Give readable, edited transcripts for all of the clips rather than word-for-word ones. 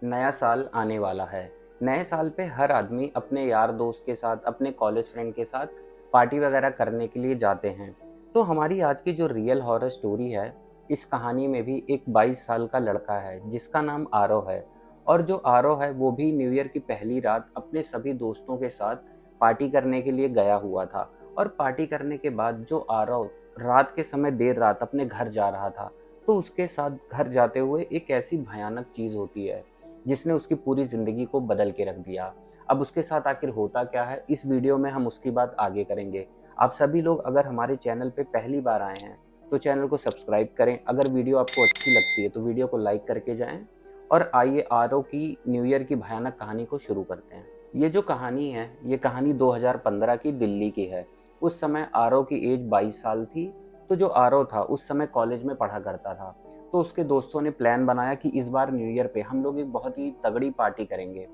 नया साल आने वाला है। नए साल पे हर आदमी अपने यार दोस्त के साथ, अपने कॉलेज फ्रेंड के साथ पार्टी वगैरह करने के लिए जाते हैं। तो हमारी आज की जो रियल हॉरर स्टोरी है, इस कहानी में भी एक 22 साल का लड़का है जिसका नाम आरव है। और जो आरव है वो भी न्यू ईयर की पहली रात अपने सभी दोस्तों के साथ पार्टी करने के लिए गया हुआ था। और पार्टी करने के बाद जो आरव रात के समय देर रात अपने घर जा रहा था, तो उसके साथ घर जाते हुए एक ऐसी भयानक चीज़ होती है जिसने उसकी पूरी ज़िंदगी को बदल के रख दिया। अब उसके साथ आखिर होता क्या है, इस वीडियो में हम उसकी बात आगे करेंगे। आप सभी लोग अगर हमारे चैनल पे पहली बार आए हैं, तो चैनल को सब्सक्राइब करें। अगर वीडियो आपको अच्छी लगती है, तो वीडियो को लाइक करके जाएँ। और आइए आरव की न्यू ईयर की भयानक कहानी को शुरू करते हैं। ये जो कहानी है, ये कहानी 2015 की दिल्ली की है। उस समय आरव की एज 22 साल थी। तो जो आरव था, उस समय कॉलेज में पढ़ा करता था। तो उसके दोस्तों ने प्लान बनाया कि इस बार न्यू ईयर पे हम लोग एक बहुत ही तगड़ी पार्टी करेंगे।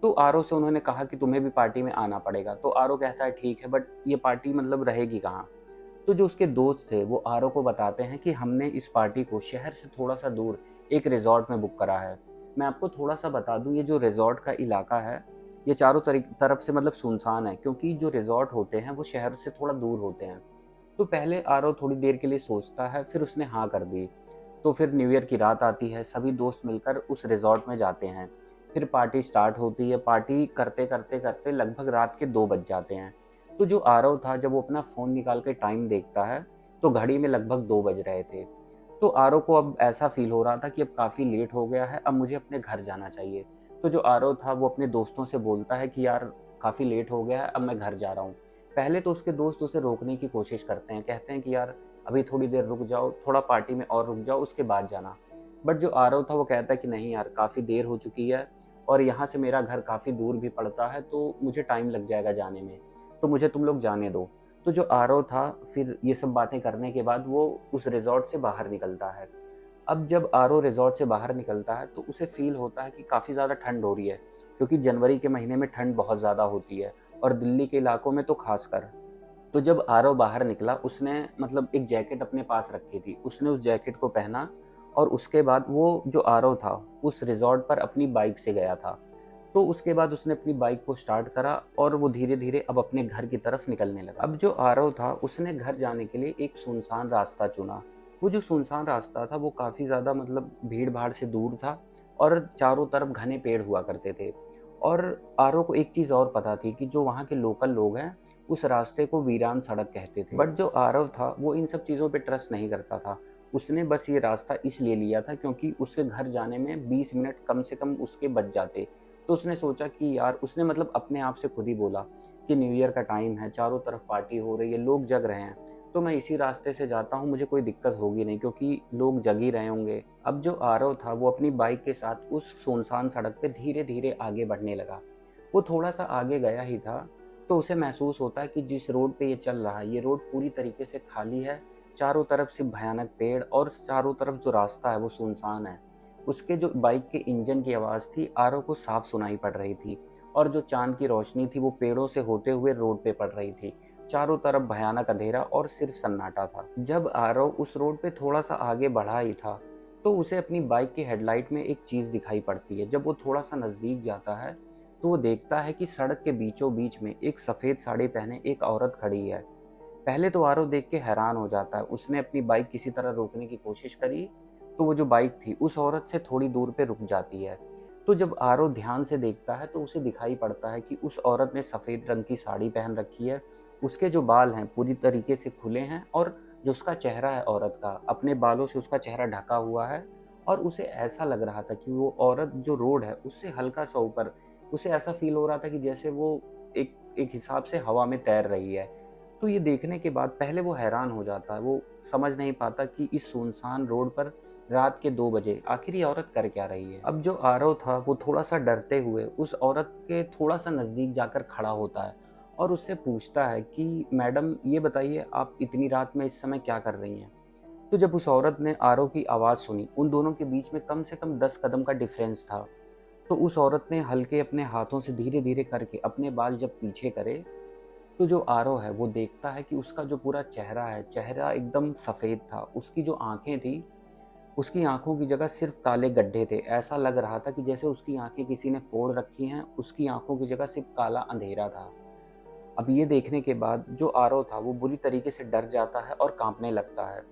तो आरव से उन्होंने कहा कि तुम्हें भी पार्टी में आना पड़ेगा। तो आरव कहता है ठीक है, बट ये पार्टी मतलब रहेगी कहाँ? तो जो उसके दोस्त थे वो आरव को बताते हैं कि हमने इस पार्टी को शहर से थोड़ा सा दूर एक रिजॉर्ट में बुक करा है। मैं आपको थोड़ा सा बता दूं, ये जो रिजॉर्ट का इलाका है, ये चारों तरफ से मतलब सुनसान है, क्योंकि जो रिजॉर्ट होते हैं वो शहर से थोड़ा दूर होते हैं। तो पहले आरव थोड़ी देर के लिए सोचता है, फिर उसने हाँ कर दी। तो फिर न्यू ईयर की रात आती है, सभी दोस्त मिलकर उस रिजॉर्ट में जाते हैं। फिर पार्टी स्टार्ट होती है। पार्टी करते करते करते लगभग रात के 2 बज जाते हैं। तो जो आरव था, जब वो अपना फ़ोन निकाल के टाइम देखता है, तो घड़ी में लगभग 2 बज रहे थे। तो आरव को अब ऐसा फ़ील हो रहा था कि अब काफ़ी लेट हो गया है, अब मुझे अपने घर जाना चाहिए। तो जो आरव था वो अपने दोस्तों से बोलता है कि यार काफ़ी लेट हो गया है, अब मैं घर जा रहा हूँ। पहले तो उसके दोस्त उसे रोकने की कोशिश करते हैं, कहते हैं कि यार अभी थोड़ी देर रुक जाओ, थोड़ा पार्टी में और रुक जाओ, उसके बाद जाना। बट जो आरव था वो कहता है कि नहीं यार, काफ़ी देर हो चुकी है और यहाँ से मेरा घर काफ़ी दूर भी पड़ता है, तो मुझे टाइम लग जाएगा जाने में, तो मुझे तुम लोग जाने दो। तो जो आरव था, फिर ये सब बातें करने के बाद वो उस रिज़ॉर्ट से बाहर निकलता है। अब जब आरव रिज़ॉर्ट से बाहर निकलता है, तो उसे फ़ील होता है कि काफ़ी ज़्यादा ठंड हो रही है, क्योंकि जनवरी के महीने में ठंड बहुत ज़्यादा होती है, और दिल्ली के इलाकों में तो ख़ासकर। तो जब आरव बाहर निकला, उसने मतलब एक जैकेट अपने पास रखी थी, उसने उस जैकेट को पहना। और उसके बाद वो जो आरव था, उस रिज़ॉर्ट पर अपनी बाइक से गया था। तो उसके बाद उसने अपनी बाइक को स्टार्ट करा और वो धीरे-धीरे अब अपने घर की तरफ निकलने लगा। अब जो आरव था, उसने घर जाने के लिए एक सुनसान रास्ता चुना। वो जो सुनसान रास्ता था, वो काफ़ी ज़्यादा मतलब भीड़-भाड़ से दूर था और चारों तरफ घने पेड़ हुआ करते थे। और आरव को एक चीज़ और पता थी कि जो वहाँ के लोकल लोग हैं, उस रास्ते को वीरान सड़क कहते थे। बट जो आरव था, वो इन सब चीज़ों पे ट्रस्ट नहीं करता था। उसने बस ये रास्ता इसलिए लिया था क्योंकि उसके घर जाने में 20 मिनट कम से कम उसके बच जाते। तो उसने सोचा कि यार, उसने मतलब अपने आप से खुद ही बोला कि न्यू ईयर का टाइम है, चारों तरफ पार्टी हो रही है, लोग जग रहे हैं, तो मैं इसी रास्ते से जाता हूँ, मुझे कोई दिक्कत होगी नहीं क्योंकि लोग जग ही रहे होंगे। अब जो आरव था, वो अपनी बाइक के साथ उस सुनसान सड़क पे धीरे-धीरे आगे बढ़ने लगा। वो थोड़ा-सा आगे गया ही था, तो उसे महसूस होता है कि जिस रोड पे ये चल रहा है, ये रोड पूरी तरीके से खाली है, चारों तरफ से भयानक पेड़ और चारों तरफ जो रास्ता है वो सुनसान है। उसके जो बाइक के इंजन की आवाज़ थी, आरव को साफ सुनाई पड़ रही थी, और जो चाँद की रोशनी थी वो पेड़ों से होते हुए रोड पे पड़ रही थी। चारों तरफ भयानक अंधेरा और सिर्फ सन्नाटा था। जब आरव उस रोड पे थोड़ा-सा आगे बढ़ा ही था, तो उसे अपनी बाइक की हेडलाइट में एक चीज़ दिखाई पड़ती है। जब वो थोड़ा-सा नज़दीक जाता है, तो वो देखता है कि सड़क के बीचों-बीच में एक सफ़ेद साड़ी पहने एक औरत खड़ी है। पहले तो आरव देख के हैरान हो जाता है। उसने अपनी बाइक किसी तरह रोकने की कोशिश करी, तो वो जो बाइक थी उस औरत से थोड़ी दूर पे रुक जाती है। तो जब आरव ध्यान से देखता है, तो उसे दिखाई पड़ता है कि उस औरत ने सफ़ेद रंग की साड़ी पहन रखी है। उसके जो बाल हैं पूरी तरीके से खुले हैं, और जो उसका चेहरा है औरत का, अपने बालों से उसका चेहरा ढका हुआ है। और उसे ऐसा लग रहा था कि वो औरत जो रोड है उससे हल्का-सा ऊपर, उसे ऐसा फ़ील हो रहा था कि जैसे वो एक एक हिसाब से हवा में तैर रही है। तो ये देखने के बाद पहले वो हैरान हो जाता है, वो समझ नहीं पाता कि इस सुनसान रोड पर रात के 2 बजे आखिर ये औरत कर क्या रही है। अब जो आरव था, वो थोड़ा-सा डरते हुए उस औरत के थोड़ा-सा नज़दीक जाकर खड़ा होता है और उससे पूछता है कि मैडम, ये बताइए आप इतनी रात में इस समय क्या कर रही हैं? तो जब उस औरत ने आरव की आवाज़ सुनी, उन दोनों के बीच में कम से कम 10 कदम का डिफरेंस था। तो उस औरत ने हल्के अपने हाथों से धीरे-धीरे करके अपने बाल जब पीछे करे, तो जो आरव है वो देखता है कि उसका जो पूरा चेहरा है, चेहरा एकदम सफ़ेद था। उसकी जो आँखें थी, उसकी आँखों की जगह सिर्फ़ काले गड्ढे थे। ऐसा लग रहा था कि जैसे उसकी आँखें किसी ने फोड़ रखी हैं, उसकी आँखों की जगह सिर्फ़ काला अंधेरा था। अब ये देखने के बाद जो आरव था वो बुरी तरीके से डर जाता है और काँपने लगता है।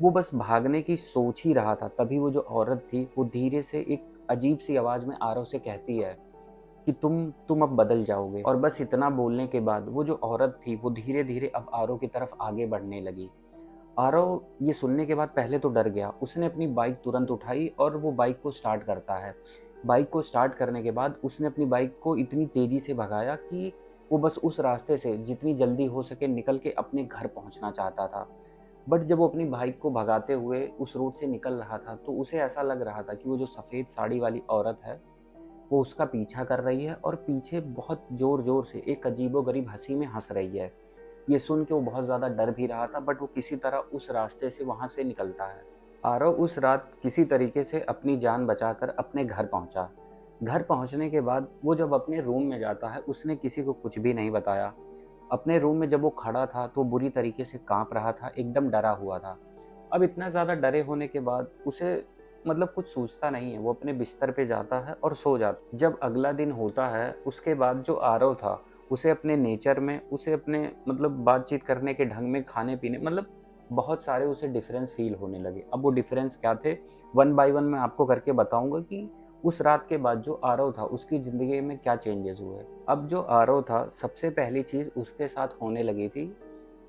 वो बस भागने की सोच ही रहा था, तभी वो जो औरत थी वो धीरे से एक अजीब-सी आवाज़ में आरव से कहती है कि तुम अब बदल जाओगे। और बस इतना बोलने के बाद वो जो औरत थी वो धीरे-धीरे अब आरव की तरफ आगे बढ़ने लगी। आरव ये सुनने के बाद पहले तो डर गया। उसने अपनी बाइक तुरंत उठाई और वो बाइक को स्टार्ट करता है। बाइक को स्टार्ट करने के बाद उसने अपनी बाइक को इतनी तेज़ी से भगाया कि वो बस उस रास्ते से जितनी जल्दी हो सके निकल के अपने घर पहुंचना चाहता था। बट जब वो अपनी बाइक को भगाते हुए उस रोड से निकल रहा था तो उसे ऐसा लग रहा था कि वो जो सफ़ेद साड़ी वाली औरत है वो उसका पीछा कर रही है और पीछे बहुत ज़ोर-ज़ोर से एक अजीबो-गरीब हँसी में हँस रही है। ये सुन के वो बहुत ज़्यादा डर भी रहा था, बट वो किसी तरह उस रास्ते से वहाँ से निकलता है। आरव उस रात किसी तरीके से अपनी जान बचाकर अपने घर पहुँचा। घर पहुँचने के बाद वो जब अपने रूम में जाता है, उसने किसी को कुछ भी नहीं बताया। अपने रूम में जब वो खड़ा था तो बुरी तरीके से काँप रहा था, एकदम डरा हुआ था। अब इतना ज़्यादा डरे होने के बाद उसे मतलब कुछ सूझता नहीं है, वो अपने बिस्तर पे जाता है और सो जाता है। जब अगला दिन होता है, उसके बाद जो आरव था, उसे अपने नेचर में, उसे अपने मतलब बातचीत करने के ढंग में, खाने-पीने मतलब बहुत सारे उसे डिफरेंस फ़ील होने लगे। अब वो डिफरेंस क्या थे, वन बाय वन मैं आपको करके बताऊँगा कि उस रात के बाद जो आरव था, उसकी ज़िंदगी में क्या चेंजेस हुए। अब जो आरव था, सबसे पहली चीज़ उसके साथ होने लगी थी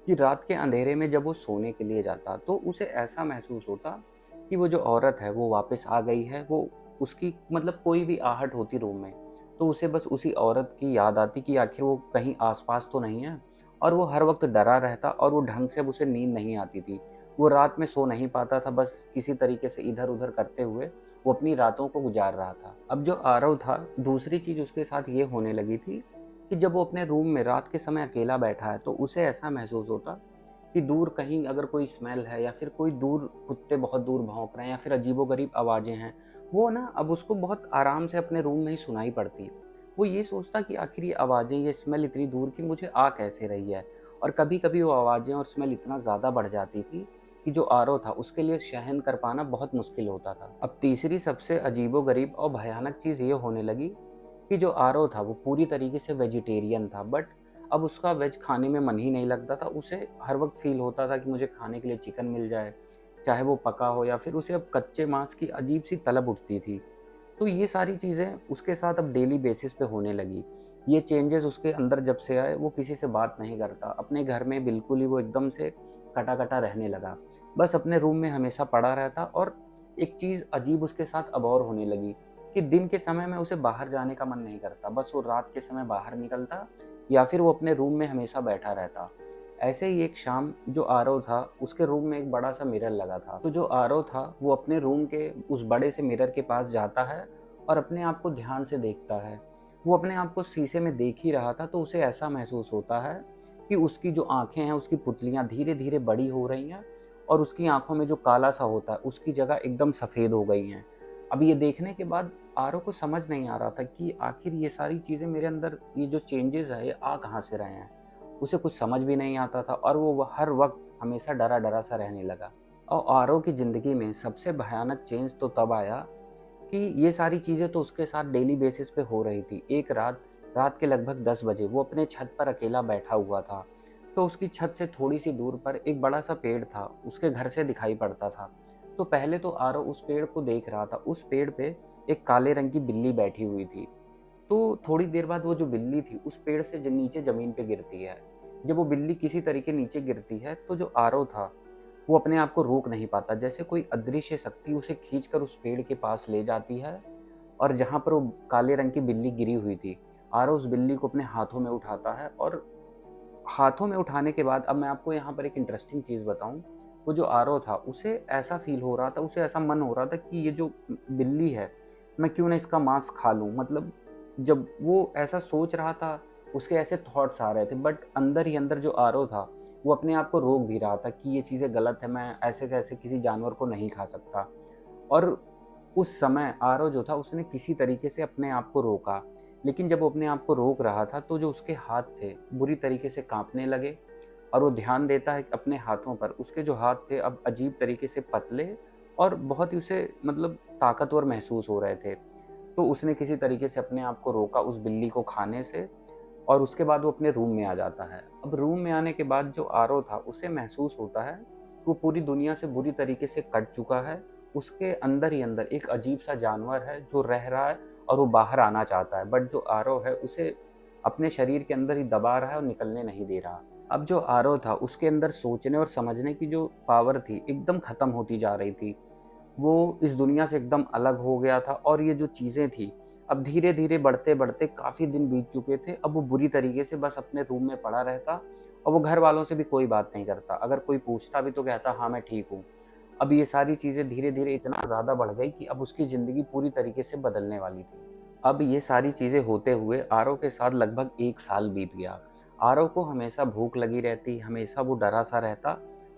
कि रात के अंधेरे में जब वो सोने के लिए जाता तो उसे ऐसा महसूस होता कि वो जो औरत है वो वापस आ गई है। वो उसकी मतलब कोई भी आहट होती रूम में तो उसे बस उसी औरत की याद आती कि आखिर वो कहीं आसपास तो नहीं है। और वो हर वक्त डरा रहता और वो ढंग से अब उसे नींद नहीं आती थी। वो रात में सो नहीं पाता था, बस किसी तरीके से इधर उधर करते हुए वो अपनी रातों को गुजार रहा था। अब जो आरव था, दूसरी चीज़ उसके साथ ये होने लगी थी कि जब वो अपने रूम में रात के समय अकेला बैठा है तो उसे ऐसा महसूस होता कि दूर कहीं अगर कोई स्मेल है या फिर कोई दूर कुत्ते बहुत दूर भौंक रहे हैं या फिर अजीबोगरीब आवाज़ें हैं, वो ना अब उसको बहुत आराम से अपने रूम में ही सुनाई पड़ती। वो ये सोचता कि आखिर ये आवाज़ें, ये स्मेल इतनी दूर की मुझे आ कैसे रही है। और कभी-कभी वो आवाज़ें और स्मेल इतना ज़्यादा बढ़ जाती थी कि जो आरव था उसके लिए सहन कर पाना बहुत मुश्किल होता था। अब तीसरी सबसे अजीबोगरीब और भयानक चीज़ ये होने लगी कि जो आरव था वो पूरी तरीके से वेजिटेरियन था, बट अब उसका वेज खाने में मन ही नहीं लगता था। उसे हर वक्त फ़ील होता था कि मुझे खाने के लिए चिकन मिल जाए, चाहे वो पका हो या फिर उसे अब कच्चे मांस की अजीब-सी तलब उठती थी। तो ये सारी चीज़ें उसके साथ अब डेली बेसिस पे होने लगी। ये चेंजेस उसके अंदर जब से आए, वो किसी से बात नहीं करता। अपने घर में बिल्कुल ही वो एकदम से कटा-कटा रहने लगा। बस अपने रूम में हमेशा पड़ा रहता। और एक चीज़ अजीब उसके साथ अब और होने लगी कि दिन के समय में उसे बाहर जाने का मन नहीं करता। बस वो रात के समय बाहर निकलता या फिर वो अपने रूम में हमेशा बैठा रहता। ऐसे ही एक शाम जो आरव था, उसके रूम में एक बड़ा-सा मिरर लगा था। तो जो आरव था, वो अपने रूम के उस बड़े से मिरर के पास जाता है और अपने आप को ध्यान से देखता है। वो अपने आप को शीशे में देख ही रहा था तो उसे ऐसा महसूस होता है कि उसकी जो आँखें हैं, उसकी पुतलियाँ धीरे-धीरे बड़ी हो रही हैं और उसकी आँखों में जो काला-सा होता है, उसकी जगह एकदम सफ़ेद हो गई हैं। अब ये देखने के बाद आरव को समझ नहीं आ रहा था कि आखिर ये सारी चीज़ें मेरे अंदर, ये जो चेंजेज़ हैं, ये आ कहाँ से रहे हैं। उसे कुछ समझ भी नहीं आता था और वो हर वक़्त हमेशा डरा-डरा सा रहने लगा। और आरव की ज़िंदगी में सबसे भयानक चेंज तो तब आया कि ये सारी चीज़ें तो उसके साथ डेली बेसिस पे हो रही थी। एक रात, रात के लगभग 10 बजे वो अपने छत पर अकेला बैठा हुआ था। तो उसकी छत से थोड़ी-सी दूर पर एक बड़ा-सा पेड़ था, उसके घर से दिखाई पड़ता था। तो पहले तो आरव उस पेड़ को देख रहा था। उस पेड़ पे एक काले रंग की बिल्ली बैठी हुई थी। तो थोड़ी देर बाद वो जो बिल्ली थी उस पेड़ से नीचे ज़मीन पे गिरती है। जब वो बिल्ली किसी तरीके नीचे गिरती है तो जो आरव था वो अपने आप को रोक नहीं पाता। जैसे कोई अदृश्य शक्ति उसे खींचकर उस पेड़ के पास ले जाती है और जहाँ पर वो काले रंग की बिल्ली गिरी हुई थी, आरव उस बिल्ली को अपने हाथों में उठाता है। और हाथों में उठाने के बाद अब मैं आपको यहाँ पर एक इंटरेस्टिंग चीज़ बताऊँ। वो जो आरव था उसे ऐसा फ़ील हो रहा था, उसे ऐसा मन हो रहा था कि ये जो बिल्ली है, मैं क्यों ना इसका मांस खा लूँ। मतलब जब वो ऐसा सोच रहा था, उसके ऐसे थॉट्स आ रहे थे, बट अंदर ही अंदर जो आरव था, वो अपने आप को रोक भी रहा था कि ये चीज़ें गलत है, मैं ऐसे कैसे किसी जानवर को नहीं खा सकता। और उस समय आरव जो था उसने किसी तरीके से अपने आप को रोका। लेकिन जब वो अपने आप को रोक रहा था तो जो उसके हाथ थे बुरी तरीके से काँपने लगे। और वो ध्यान देता है अपने हाथों पर, उसके जो हाथ थे अब अजीब तरीके से पतले और बहुत ही उसे मतलब ताकतवर महसूस हो रहे थे। तो उसने किसी तरीके से अपने आप को रोका उस बिल्ली को खाने से और उसके बाद वो अपने रूम में आ जाता है। अब रूम में आने के बाद जो आरव था उसे महसूस होता है कि वो पूरी दुनिया से बुरी तरीके से कट चुका है। उसके अंदर ही अंदर एक अजीब-सा जानवर है जो रह रहा है और वो बाहर आना चाहता है, बट जो आरव है उसे अपने शरीर के अंदर ही दबा रहा है और निकलने नहीं दे रहा। अब जो आरव था उसके अंदर सोचने और समझने की जो पावर थी एकदम ख़त्म होती जा रही थी। वो इस दुनिया से एकदम अलग हो गया था और ये जो चीज़ें थी, अब धीरे-धीरे बढ़ते-बढ़ते काफ़ी दिन बीत चुके थे। अब वो बुरी तरीके से बस अपने रूम में पड़ा रहता और वो घर वालों से भी कोई बात नहीं करता। अगर कोई पूछता भी तो कहता हाँ, मैं ठीक हूँ। अब ये सारी चीज़ें धीरे-धीरे इतना ज़्यादा बढ़ गई कि अब उसकी ज़िंदगी पूरी तरीके से बदलने वाली थी। अब ये सारी चीज़ें होते हुए आरव के साथ लगभग 1 साल बीत गया। आरव को हमेशा भूख लगी रहती, हमेशा वो डरा-सा रहता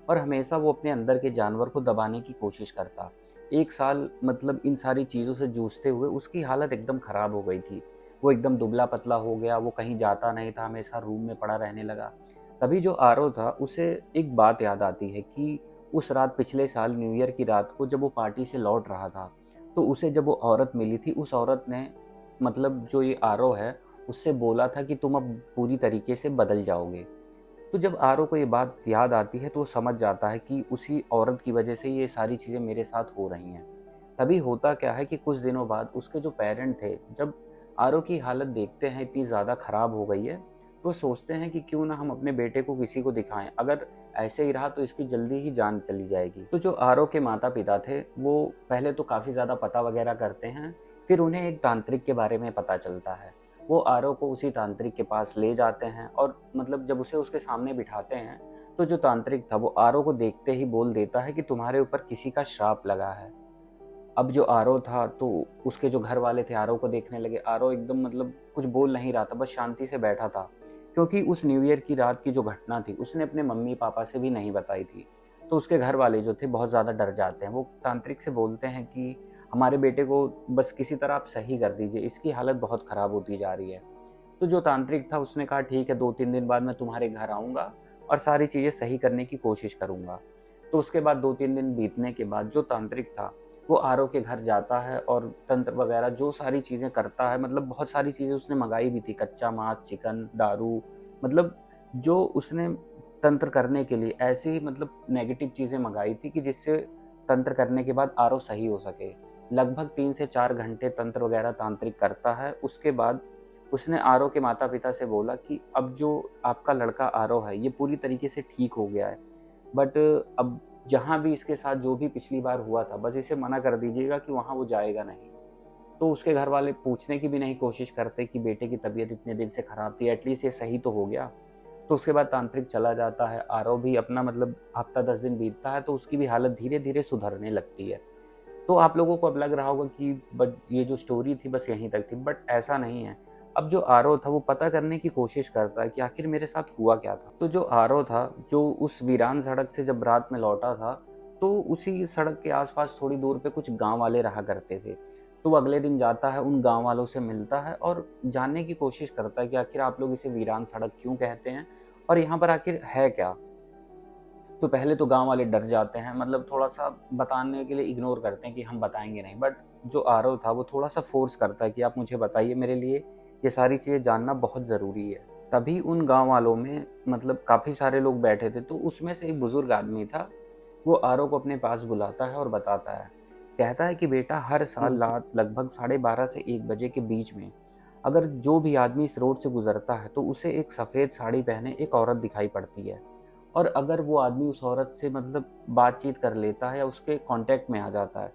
और हमेशा वो अपने अंदर के जानवर को दबाने की कोशिश करता। 1 साल मतलब इन सारी चीज़ों से जूझते हुए उसकी हालत एकदम ख़राब हो गई थी। वो एकदम दुबला-पतला हो गया, वो कहीं जाता नहीं था, हमेशा रूम में पड़ा रहने लगा। तभी जो आरव था उसे एक बात याद आती है कि उस रात पिछले साल न्यू ईयर की रात को जब वो पार्टी से लौट रहा था, तो उसे जब वो औरत मिली थी, उस औरत ने मतलब जो ये आरव है, उससे बोला था कि तुम अब पूरी तरीके से बदल जाओगे। तो जब आरव को ये बात याद आती है तो वो समझ जाता है कि उसी औरत की वजह से ये सारी चीज़ें मेरे साथ हो रही हैं। तभी होता क्या है कि कुछ दिनों बाद उसके जो पेरेंट थे, जब आरव की हालत देखते हैं इतनी ज़्यादा ख़राब हो गई है, तो सोचते हैं कि क्यों ना हम अपने बेटे को किसी को दिखाएँ। अगर ऐसे ही रहा तो इसकी जल्दी ही जान चली जाएगी। तो जो आरव के माता-पिता थे, वो पहले तो काफ़ी ज़्यादा पता वगैरह करते हैं, फिर उन्हें एक तांत्रिक के बारे में पता चलता है। वो आरव को उसी तांत्रिक के पास ले जाते हैं और मतलब जब उसे उसके सामने बिठाते हैं, तो जो तांत्रिक था वो आरव को देखते ही बोल देता है कि तुम्हारे ऊपर किसी का श्राप लगा है। अब जो आरव था तो उसके जो घर वाले थे आरव को देखने लगे। आरव एकदम मतलब कुछ बोल नहीं रहा था, बस शांति से बैठा था। क्योंकि उस न्यू ईयर की रात की जो घटना थी, उसने अपने मम्मी-पापा से भी नहीं बताई थी। तो उसके घर वाले जो थे बहुत ज़्यादा डर जाते हैं। वो तांत्रिक से बोलते हैं कि हमारे बेटे को बस किसी तरह आप सही कर दीजिए, इसकी हालत बहुत ख़राब होती जा रही है। तो जो तांत्रिक था उसने कहा ठीक है, 2-3 दिन बाद मैं तुम्हारे घर आऊँगा और सारी चीज़ें सही करने की कोशिश करूँगा। तो उसके बाद 2-3 दिन बीतने के बाद जो तांत्रिक था, वो आरव के घर जाता है और तंत्र वगैरह जो सारी चीज़ें करता है, मतलब बहुत सारी चीज़ें उसने मँगाई भी थी, कच्चा मांस, चिकन, दारू, मतलब जो उसने तंत्र करने के लिए ऐसी ही मतलब नेगेटिव चीज़ें मँगाई थी कि जिससे तंत्र करने के बाद आरव सही हो सके। लगभग 3 से 4 घंटे तंत्र वगैरह तांत्रिक करता है, उसके बाद उसने आरव के माता-पिता से बोला कि अब जो आपका लड़का आरव है, ये पूरी तरीके से ठीक हो गया है। बट अब जहाँ भी इसके साथ जो भी पिछली बार हुआ था, बस इसे मना कर दीजिएगा कि वहाँ वो जाएगा नहीं। तो उसके घर वाले पूछने की भी नहीं कोशिश करते कि बेटे की तबीयत इतने दिन से खराब थी, एटलीस्ट ये सही तो हो गया। तो उसके बाद तांत्रिक चला जाता है, आरव भी अपना मतलब हफ्ता 10 दिन बीतता है तो उसकी भी हालत धीरे-धीरे सुधरने लगती है। तो आप लोगों को अब लग रहा होगा कि बस ये जो स्टोरी थी बस यहीं तक थी, बट ऐसा नहीं है। अब जो आरव था वो पता करने की कोशिश करता है कि आखिर मेरे साथ हुआ क्या था। तो जो आरव था, जो उस वीरान सड़क से जब रात में लौटा था, तो उसी सड़क के आस-पास थोड़ी दूर पे कुछ गाँव वाले रहा करते थे। तो वो अगले दिन जाता है, उन गाँव वालों से मिलता है और जानने की कोशिश करता है कि आखिर आप लोग इसे वीरान सड़क क्यों कहते हैं और यहाँ पर आखिर है क्या? तो पहले तो गाँव वाले डर जाते हैं, मतलब थोड़ा-सा बताने के लिए इग्नोर करते हैं कि हम बताएँगे नहीं। बट जो आरव था वो थोड़ा-सा फ़ोर्स करता है कि आप मुझे बताइए, मेरे लिए ये सारी चीज़ें जानना बहुत ज़रूरी है। तभी उन गाँव वालों में मतलब काफ़ी सारे लोग बैठे थे, तो उसमें से एक बुज़ुर्ग आदमी था, वो आरव को अपने पास बुलाता है और बताता है। कहता है कि बेटा, हर साल हुँ, रात लगभग साढ़े 12 से 1 बजे के बीच में अगर जो भी आदमी इस रोड से गुज़रता है, तो उसे एक सफ़ेद साड़ी पहने एक औरत दिखाई पड़ती है। और अगर वो आदमी उस औरत से मतलब बातचीत कर लेता है या उसके कॉन्टैक्ट में आ जाता है,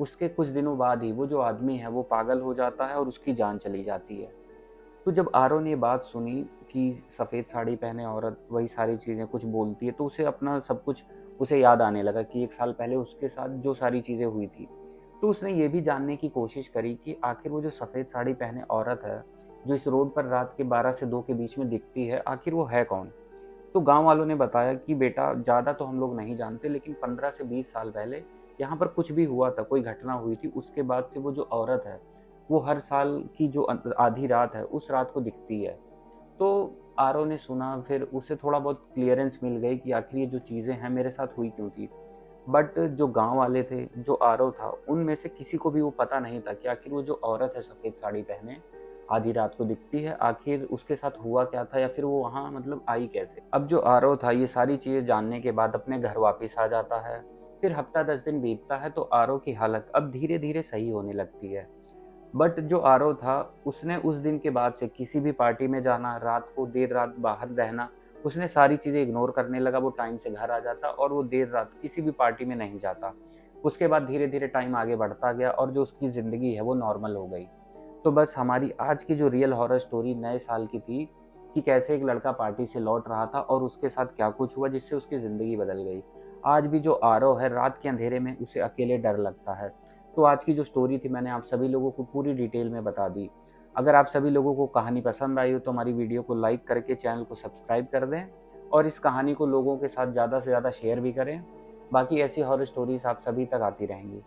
उसके कुछ दिनों बाद ही वो जो आदमी है वो पागल हो जाता है और उसकी जान चली जाती है। तो जब आरव ने ये बात सुनी कि सफ़ेद साड़ी पहने औरत वही सारी चीज़ें कुछ बोलती है, तो उसे अपना सब कुछ उसे याद आने लगा कि 1 साल पहले उसके साथ जो सारी चीज़ें हुई थी। तो उसने ये भी जानने की कोशिश करी कि आखिर वो जो सफ़ेद साड़ी पहने औरत है, जो इस रोड पर रात के 12 से 2 के बीच में दिखती है, आखिर वो है कौन? तो गाँव वालों ने बताया कि बेटा, ज़्यादा तो हम लोग नहीं जानते, लेकिन 15 से 20 साल पहले यहाँ पर कुछ भी हुआ था, कोई घटना हुई थी, उसके बाद से वो जो औरत है, वो हर साल की जो आधी रात है, उस रात को दिखती है। तो आरव ने सुना, फिर उसे थोड़ा बहुत क्लीयरेंस मिल गई कि आखिर ये जो चीज़ें हैं मेरे साथ हुई क्यों थी। बट जो गाँव वाले थे, जो आरव था, उनमें से किसी को भी वो पता नहीं था कि आखिर वो जो औरत है सफ़ेद साड़ी पहने, आधी रात को दिखती है, आखिर उसके साथ हुआ क्या था या फिर वो वहाँ मतलब आई कैसे? अब जो आरव था ये सारी चीज़ें जानने के बाद अपने घर वापस आ जाता है। फिर हफ़्ता 10 दिन बीतता है तो आरव की हालत अब धीरे-धीरे सही होने लगती है। बट जो आरव था, उसने उस दिन के बाद से किसी भी पार्टी में जाना, रात को देर रात बाहर रहना, उसने सारी चीज़ें इग्नोर करने लगा। वो टाइम से घर आ जाता और वो देर रात किसी भी पार्टी में नहीं जाता। उसके बाद धीरे-धीरे टाइम आगे बढ़ता गया और जो उसकी ज़िंदगी है वो नॉर्मल हो गई। तो बस हमारी आज की जो रियल हॉरर स्टोरी नए साल की थी कि कैसे एक लड़का पार्टी से लौट रहा था और उसके साथ क्या कुछ हुआ जिससे उसकी ज़िंदगी बदल गई। आज भी जो आरव है रात के अंधेरे में उसे अकेले डर लगता है। तो आज की जो स्टोरी थी मैंने आप सभी लोगों को पूरी डिटेल में बता दी। अगर आप सभी लोगों को कहानी पसंद आई हो तो हमारी वीडियो को लाइक करके चैनल को सब्सक्राइब कर दें और इस कहानी को लोगों के साथ ज़्यादा से ज़्यादा शेयर भी करें। बाकी ऐसी हॉरर स्टोरीज़ आप सभी तक आती रहेंगी।